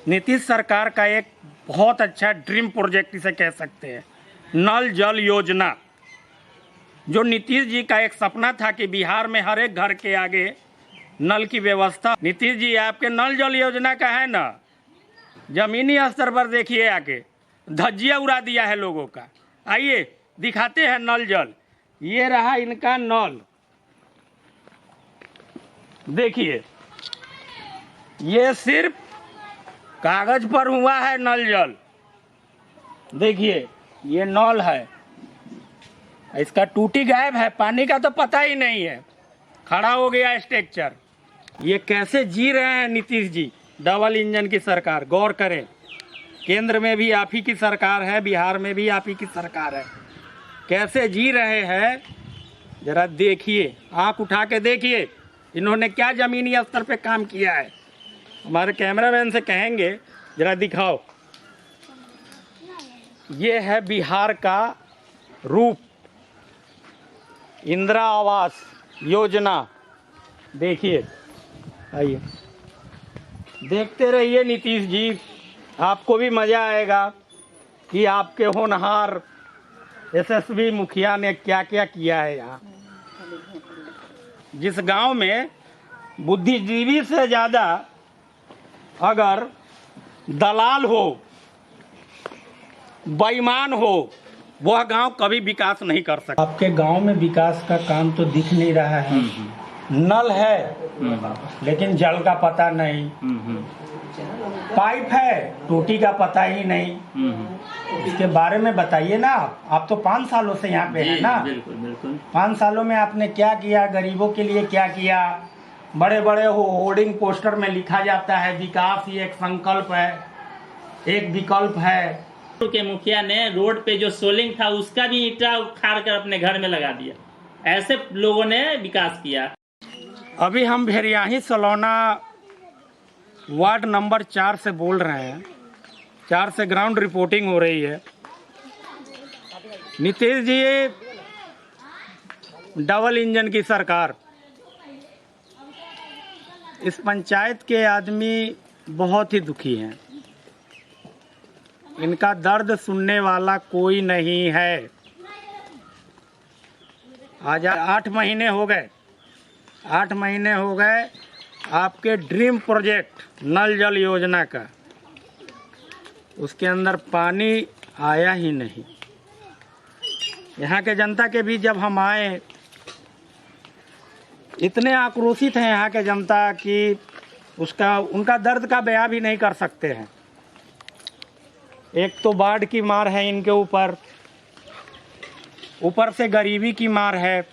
नीतीश सरकार का एक बहुत अच्छा ड्रीम प्रोजेक्ट इसे कह सकते हैं, नल जल योजना। जो नीतीश जी का एक सपना था कि बिहार में हर एक घर के आगे नल की व्यवस्था। नीतीश जी आपके नल जल योजना का है ना, जमीनी स्तर पर देखिए, आके धज्जिया उड़ा दिया है लोगों का। आइए दिखाते हैं नल जल। ये रहा इनका नल, देखिए ये सिर्फ कागज पर हुआ है नल जल। देखिए ये नल है, इसका टूटी गायब है, पानी का तो पता ही नहीं है, खड़ा हो गया स्ट्रक्चर। ये कैसे जी रहे हैं नीतीश जी, डबल इंजन की सरकार। गौर करें, केंद्र में भी आप ही की सरकार है, बिहार में भी आप ही की सरकार है। कैसे जी रहे हैं जरा देखिए, आंख उठा के देखिए इन्होंने क्या जमीनी स्तर पे काम किया है। हमारे कैमरामैन से कहेंगे जरा दिखाओ। ये है बिहार का रूप, इंदिरा आवास योजना। देखिए, आइए देखते रहिए नीतीश जी, आपको भी मज़ा आएगा कि आपके होनहार यशस्वी मुखिया ने क्या क्या किया है। यहाँ जिस गांव में बुद्धिजीवी से ज़्यादा अगर दलाल हो, बेईमान हो, वह गांव कभी विकास नहीं कर सकता। आपके गांव में विकास का काम तो दिख नहीं रहा है। नल है लेकिन जल का पता नहीं, पाइप है टूटी का पता ही नहीं। इसके बारे में बताइए ना, आप तो 5 सालों से यहाँ पे हैं ना। बिल्कुल बिल्कुल। 5 सालों में आपने क्या किया, गरीबों के लिए क्या किया। बड़े बड़े होर्डिंग पोस्टर में लिखा जाता है विकास ही एक संकल्प है, एक विकल्प है। के मुखिया ने रोड पे जो सोलिंग था उसका भी ईंटा उखाड़ कर अपने घर में लगा दिया। ऐसे लोगों ने विकास किया। अभी हम भेरियाही सलौना वार्ड नंबर 4 से बोल रहे हैं। 4 से ग्राउंड रिपोर्टिंग हो रही है। नीतीश जी डबल इंजन की सरकार, इस पंचायत के आदमी बहुत ही दुखी हैं। इनका दर्द सुनने वाला कोई नहीं है। आज 8 महीने हो गए, 8 महीने हो गए आपके ड्रीम प्रोजेक्ट नल जल योजना का, उसके अंदर पानी आया ही नहीं। यहाँ के जनता के बीच जब हम आए, इतने आक्रोशित हैं यहाँ के जनता कि उनका दर्द का बयां भी नहीं कर सकते हैं। एक तो बाढ़ की मार है इनके ऊपर से गरीबी की मार है।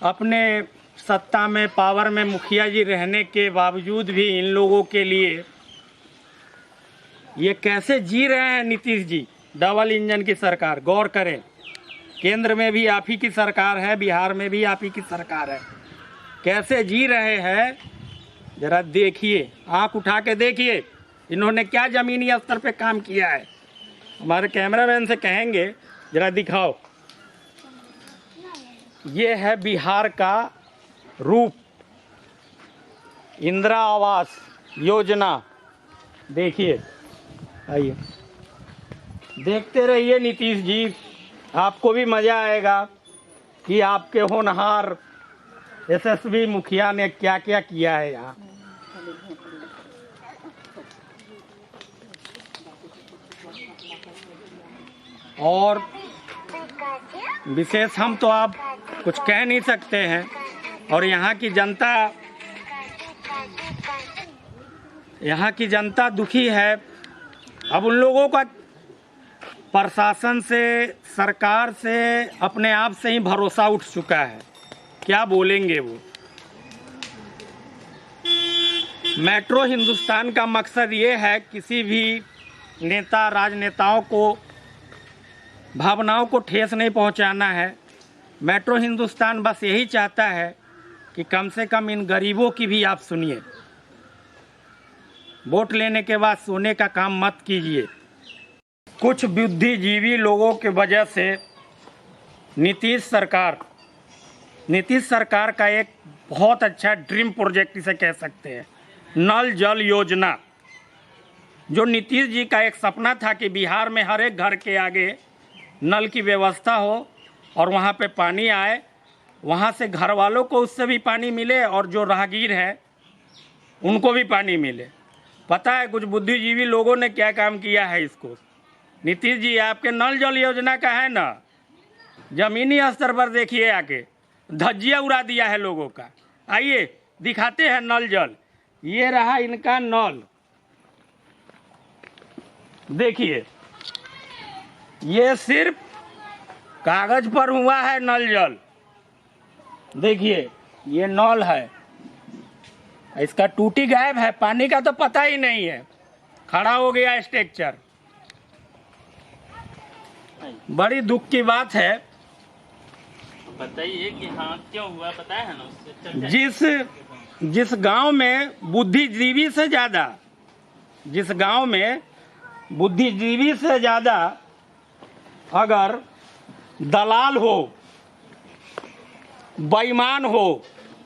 अपने सत्ता में, पावर में मुखिया जी रहने के बावजूद भी इन लोगों के लिए ये कैसे जी रहे हैं नीतीश जी, डबल इंजन की सरकार। गौर करें, केंद्र में भी आप ही की सरकार है, बिहार में भी आप ही की सरकार है। कैसे जी रहे हैं जरा देखिए, आंख उठा के देखिए इन्होंने क्या जमीनी स्तर पे काम किया है। हमारे कैमरामैन से कहेंगे जरा दिखाओ। ये है बिहार का रूप, इंदिरा आवास योजना। देखिए, आइए देखते रहिए नीतीश जी, आपको भी मज़ा आएगा कि आपके होनहार यशस्वी मुखिया ने क्या क्या किया है। यहाँ और विशेष हम तो आप कुछ कह नहीं सकते हैं। और यहाँ की जनता दुखी है। अब उन लोगों का प्रशासन से, सरकार से, अपने आप से ही भरोसा उठ चुका है। क्या बोलेंगे वो। मेट्रो हिंदुस्तान का मकसद ये है किसी भी नेता, राजनेताओं को, भावनाओं को ठेस नहीं पहुंचाना है। मेट्रो हिंदुस्तान बस यही चाहता है कि कम से कम इन गरीबों की भी आप सुनिए। वोट लेने के बाद सोने का काम मत कीजिए। कुछ बुद्धिजीवी लोगों की वजह से नीतीश सरकार का एक बहुत अच्छा ड्रीम प्रोजेक्ट इसे कह सकते हैं, नल जल योजना, जो नीतीश जी का एक सपना था कि बिहार में हर एक घर के आगे नल की व्यवस्था हो और वहाँ पे पानी आए, वहाँ से घर वालों को उससे भी पानी मिले और जो राहगीर है उनको भी पानी मिले। पता है कुछ बुद्धिजीवी लोगों ने क्या काम किया है इसको? नीतीश जी, आपके नल जल योजना का है ना, जमीनी स्तर पर देखिए, आके धज्जिया उड़ा दिया है लोगों का। आइए दिखाते हैं नल जल। ये रहा इनका नल, देखिए ये सिर्फ कागज पर हुआ है नल जल। देखिए ये नल है, इसका टूटी गायब है, पानी का तो पता ही नहीं है, खड़ा हो गया स्ट्रक्चर। बड़ी दुख की बात है। बताइए कि हाँ क्यों हुआ, पता है ना उससे? जिस गांव में बुद्धिजीवी से ज्यादा, जिस गांव में बुद्धिजीवी से ज्यादा अगर दलाल हो, बेईमान हो,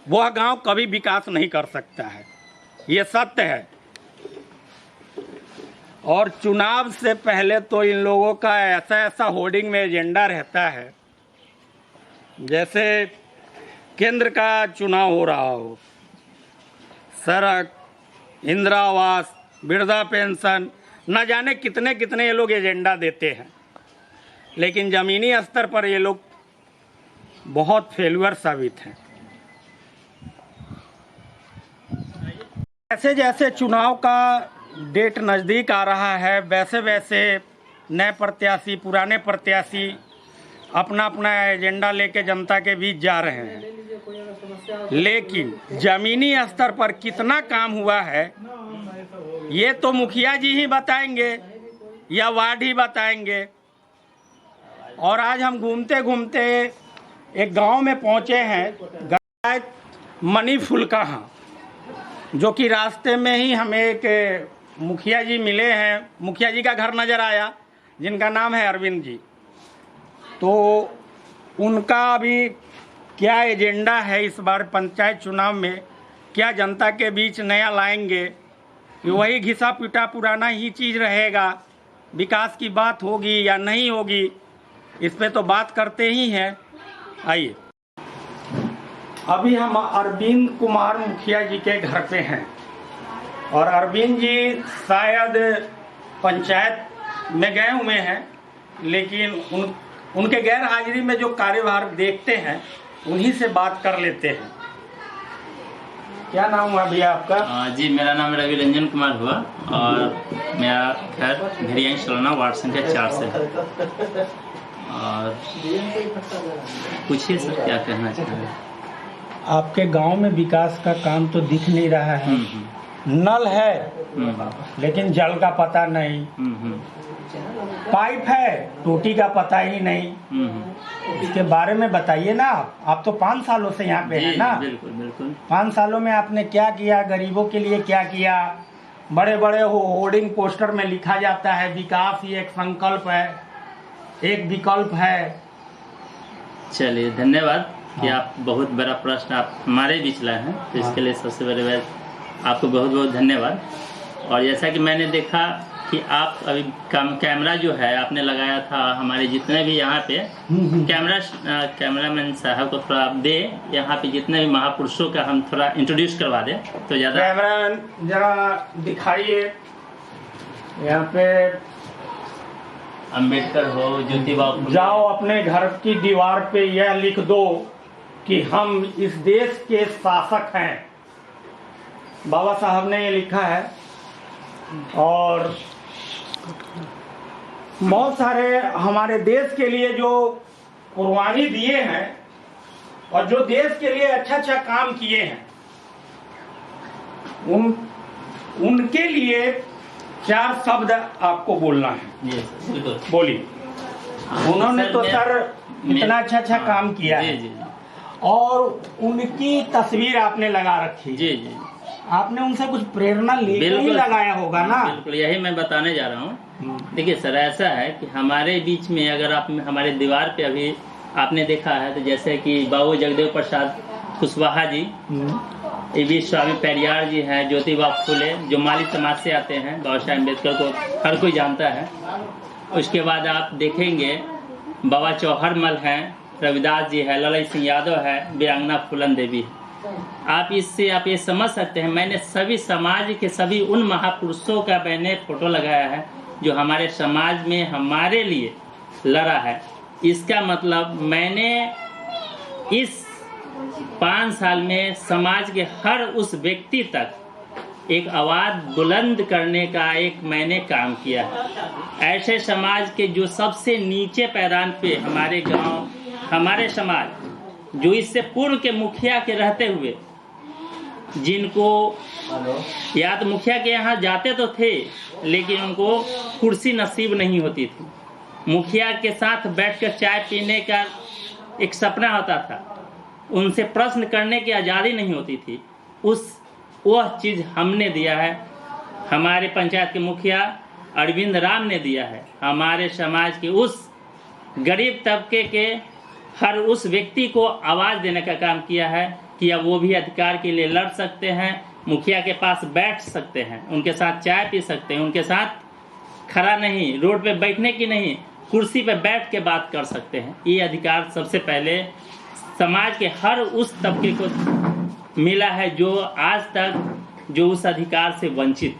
वह गांव कभी विकास नहीं कर सकता है, ये सत्य है। और चुनाव से पहले तो इन लोगों का ऐसा होर्डिंग में एजेंडा रहता है जैसे केंद्र का चुनाव हो रहा हो। सड़क, इंदिरा आवास, वृद्धा पेंशन, न जाने कितने कितने ये लोग एजेंडा देते हैं, लेकिन ज़मीनी स्तर पर ये लोग बहुत फेल्यूर साबित हैं। जैसे जैसे चुनाव का डेट नज़दीक आ रहा है, वैसे वैसे नए प्रत्याशी, पुराने प्रत्याशी अपना अपना एजेंडा लेके जनता के बीच जा रहे हैं, लेकिन ज़मीनी स्तर पर कितना काम हुआ है ये तो मुखिया जी ही बताएंगे या वार्ड ही बताएंगे। और आज हम घूमते घूमते एक गांव में पहुंचे हैं, मनी फुलकाहा, जो कि रास्ते में ही हमें एक मुखिया जी मिले हैं। मुखिया जी का घर नज़र आया, जिनका नाम है अरविंद जी। तो उनका अभी क्या एजेंडा है इस बार पंचायत चुनाव में, क्या जनता के बीच नया लाएंगे, वही घिसा पिटा पुराना ही चीज़ रहेगा, विकास की बात होगी या नहीं होगी, इस पे तो बात करते ही हैं। आइए, अभी हम अरविंद कुमार मुखिया जी के घर पे हैं और अरविंद जी शायद पंचायत में गए हुए हैं, लेकिन उनके गैर हाजिरी में जो कार्यभार देखते हैं उन्हीं से बात कर लेते हैं। क्या नाम हुआ भैया आपका? जी मेरा नाम रवि रंजन कुमार हुआ और मेरा घर घरियाई सलोना वार्ड संख्या 4 से है। और पूछिए सर क्या कहना चाह रहे हैं? आपके गांव में विकास का काम तो दिख नहीं रहा है। नल है लेकिन जल का पता नहीं, पाइप है टूटी का पता ही नहीं। इसके बारे में बताइए ना आप तो 5 सालों से यहाँ पे हैं ना। बिल्कुल बिल्कुल। 5 सालों में आपने क्या किया, गरीबों के लिए क्या किया? बड़े बड़े होर्डिंग पोस्टर में लिखा जाता है विकास ही एक संकल्प है, एक विकल्प है। चलिए धन्यवाद कि आप बहुत बड़ा प्रश्न आप हमारे बीच लाए हैं, तो इसके लिए सबसे बड़े बात आपको बहुत बहुत धन्यवाद। और जैसा कि मैंने देखा कि आप अभी कैमरा जो है आपने लगाया था, हमारे जितने भी यहाँ पे कैमरामैन साहब को थोड़ा आप दे, यहाँ पे जितने भी महापुरुषों का हम थोड़ा इंट्रोड्यूस करवा दें तो ज़्यादा। कैमरा जरा दिखाइए, यहाँ पे अम्बेडकर हो, ज्योतिबा फुले। जाओ अपने घर की दीवार पे यह लिख दो कि हम इस देश के शासक हैं। बाबा साहब ने ये लिखा है। और बहुत सारे हमारे देश के लिए जो कुर्बानी दिए हैं और जो देश के लिए अच्छा अच्छा काम किए हैं, उनके लिए 4 शब्द आपको बोलना है। बिल्कुल बोलिए। उन्होंने तो सर इतना अच्छा काम किया है। जी। और उनकी तस्वीर आपने लगा रखी। जी। आपने उनसे कुछ प्रेरणा लेकर ही लगाया होगा ना। बिल्कुल, यही मैं बताने जा रहा हूँ। देखिए सर, ऐसा है कि हमारे बीच में अगर आप हमारे दीवार पे अभी आपने देखा है तो जैसे कि बाबू जगदेव प्रसाद कुशवाहा जी, ये भी स्वामी पेरियार जी हैं, ज्योतिबा फुले जो माली समाज से आते हैं, बाबा साहेब अम्बेडकर को हर कोई जानता है। उसके बाद आप देखेंगे बाबा चौहरमल हैं, रविदास जी है, ललित सिंह यादव है, वीरांगना फूलन देवी है। आप इससे आप ये समझ सकते हैं, मैंने सभी समाज के सभी उन महापुरुषों का मैंने फोटो लगाया है जो हमारे समाज में हमारे लिए लड़ा है। इसका मतलब मैंने इस 5 साल में समाज के हर उस व्यक्ति तक एक आवाज़ बुलंद करने का एक मैंने काम किया है। ऐसे समाज के जो सबसे नीचे पैदान पे हमारे गांव, हमारे समाज, जो इससे पूर्व के मुखिया के रहते हुए, जिनको या तो मुखिया के यहाँ जाते तो थे लेकिन उनको कुर्सी नसीब नहीं होती थी, मुखिया के साथ बैठकर चाय पीने का एक सपना होता था, उनसे प्रश्न करने की आज़ादी नहीं होती थी, वह चीज़ हमने दिया है। हमारे पंचायत के मुखिया अरविंद राम ने दिया है। हमारे समाज के उस गरीब तबके के हर उस व्यक्ति को आवाज़ देने का काम किया है कि अब वो भी अधिकार के लिए लड़ सकते हैं, मुखिया के पास बैठ सकते हैं, उनके साथ चाय पी सकते हैं, उनके साथ खड़ा नहीं, रोड पे बैठने की नहीं, कुर्सी पे बैठ के बात कर सकते हैं। ये अधिकार सबसे पहले समाज के हर उस तबके को मिला है जो आज तक जो उस अधिकार से वंचित।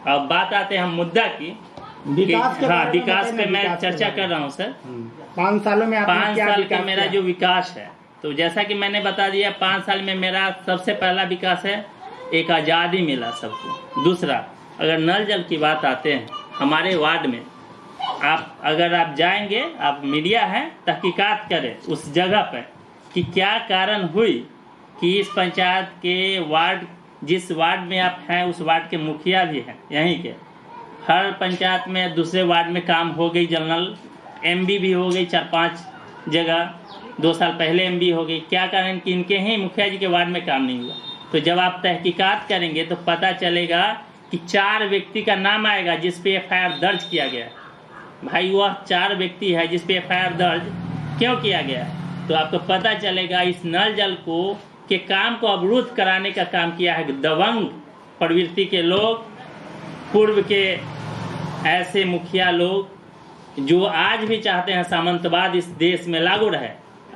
अब बात आते हैं हम मुद्दा की, विकास के हाँ, बारे में विकास बताइए पे ना, मैं विकास के चर्चा बारे कर रहा हूँ सर। 5 सालों में आपने 5 क्या साल विकास का मेरा किया? जो विकास है, तो जैसा कि मैंने बता दिया, 5 साल में मेरा सबसे पहला विकास है, एक आज़ादी मिला सबको। दूसरा, अगर नल जल की बात आते हैं, हमारे वार्ड में अगर आप जाएंगे, आप मीडिया है, तहकीकात करें उस जगह पर कि क्या कारण हुई कि इस पंचायत के वार्ड, जिस वार्ड में आप हैं उस वार्ड के मुखिया भी हैं यहीं के, हर पंचायत में दूसरे वार्ड में काम हो गई, जनरल एमबी भी हो गई 4-5 जगह, 2 साल पहले एमबी हो गई। क्या कारण कि इनके ही मुखिया जी के वार्ड में काम नहीं हुआ। तो जब आप तहकीकात करेंगे तो पता चलेगा कि 4 व्यक्ति का नाम आएगा जिस पे एफआईआर दर्ज किया गया। भाई वह 4 व्यक्ति है जिस पे एफआईआर दर्ज क्यों किया गया, तो आपको पता चलेगा इस नल जल को के काम को अवरुद्ध कराने का काम किया है दबंग प्रवृत्ति के लोग, पूर्व के ऐसे मुखिया लोग जो आज भी चाहते हैं सामंतवाद इस देश में लागू रहे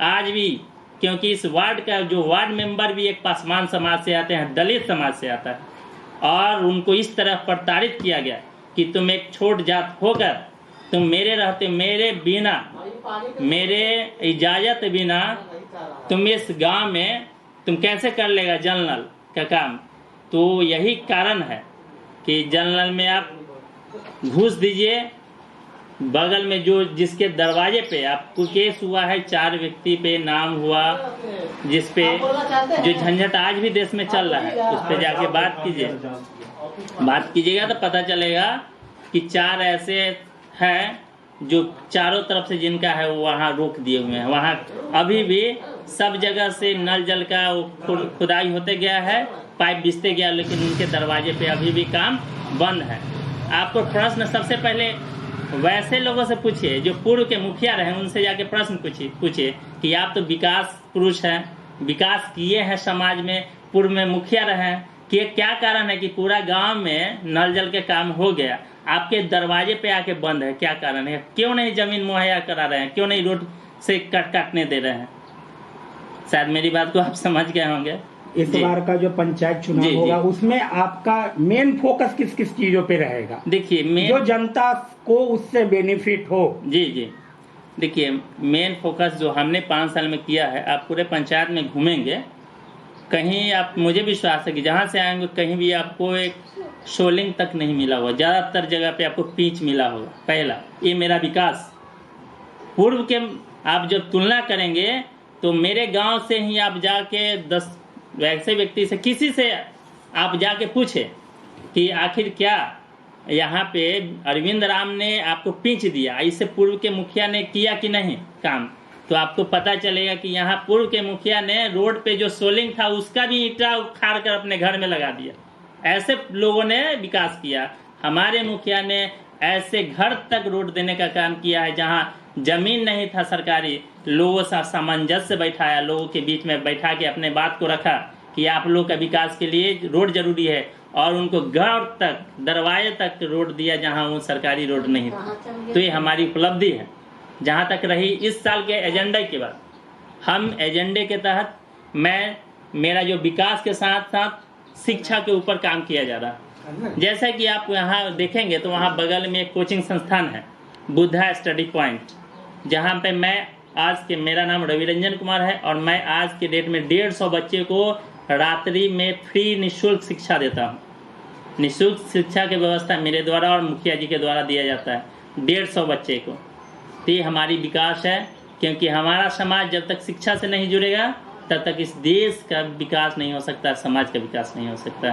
आज भी, क्योंकि इस वार्ड का जो वार्ड मेंबर भी एक पासवान समाज से आते हैं, दलित समाज से आता है, और उनको इस तरह प्रताड़ित किया गया कि तुम एक छोट जात होकर तुम मेरे रहते, मेरे बिना, मेरे इजाज़त बिना तुम इस गांव में तुम कैसे कर लेगा जल नल का काम। तो यही कारण है कि जल नल में आप घूस दीजिए, बगल में जो जिसके दरवाजे पे आपको केस हुआ है, 4 व्यक्ति पे नाम हुआ, जिस पे जो झंझट आज भी देश में चल रहा है, उस पे जाके बात कीजिएगा तो पता चलेगा कि 4 ऐसे हैं जो चारों तरफ से जिनका है वो वहाँ रोक दिए हुए हैं। वहाँ अभी भी सब जगह से नल जल का खुदाई होते गया है, पाइप बिछते गया, लेकिन उनके दरवाजे पे अभी भी काम बंद है। आपको प्रश्न सबसे पहले वैसे लोगों से पूछिए जो पूर्व के मुखिया रहे, उनसे जाके प्रश्न पूछिए कि आप तो विकास पुरुष हैं, विकास किए हैं समाज में, पूर्व में मुखिया रहे हैं, कि क्या कारण है कि पूरा गांव में नल जल के काम हो गया, आपके दरवाजे पे आके बंद है, क्या कारण है? क्यों नहीं जमीन मुहैया करा रहे हैं, क्यों नहीं रोड से काटने दे रहे हैं? शायद मेरी बात को आप समझ गए होंगे। इस बार का जो पंचायत चुनाव होगा उसमें आपका मेन फोकस किस किस चीजों पे रहेगा? देखिए, जो जनता को उससे बेनिफिट हो। जी देखिए, मेन फोकस जो हमने 5 साल में किया है, आप पूरे पंचायत में घूमेंगे, कहीं आप, मुझे विश्वास है कि जहाँ से आएंगे कहीं भी आपको एक शोलिंग तक नहीं मिला होगा, ज़्यादातर जगह पे आपको पीच मिला होगा। पहला, ये मेरा विकास। पूर्व के आप जब तुलना करेंगे तो मेरे गांव से ही आप जाके 10 वैसे व्यक्ति से, किसी से आप जाके पूछे कि आखिर क्या यहाँ पे अरविंद राम ने आपको पिंच दिया, इससे पूर्व के मुखिया ने किया कि नहीं काम, तो आपको पता चलेगा कि यहाँ पूर्व के मुखिया ने रोड पे जो सोलिंग था उसका भी ईंटा उखाड़ कर अपने घर में लगा दिया। ऐसे लोगों ने विकास किया। हमारे मुखिया ने ऐसे घर तक रोड देने का काम किया है जहाँ जमीन नहीं था सरकारी, लोगों से सामंजस्य बैठाया, लोगों के बीच में बैठा के अपने बात को रखा कि आप लोग का विकास के लिए रोड जरूरी है, और उनको घर तक, दरवाजे तक रोड दिया जहां वो सरकारी रोड नहीं था। तो ये हमारी उपलब्धि है। जहां तक रही इस साल के एजेंडे की बात, हम एजेंडे के तहत मेरा जो विकास के साथ साथ शिक्षा के ऊपर काम किया जा रहा है। जैसा कि आप यहाँ देखेंगे तो वहाँ बगल में एक कोचिंग संस्थान है, बुद्धा स्टडी पॉइंट, जहाँ पे मेरा नाम रवि रंजन कुमार है, और मैं आज के डेट में 150 बच्चे को रात्रि में फ्री निःशुल्क शिक्षा देता हूँ। निःशुल्क शिक्षा की व्यवस्था मेरे द्वारा और मुखिया जी के द्वारा दिया जाता है 150 बच्चे को। तो ये हमारी विकास है, क्योंकि हमारा समाज जब तक शिक्षा से नहीं जुड़ेगा तब तक इस देश का विकास नहीं हो सकता, समाज का विकास नहीं हो सकता।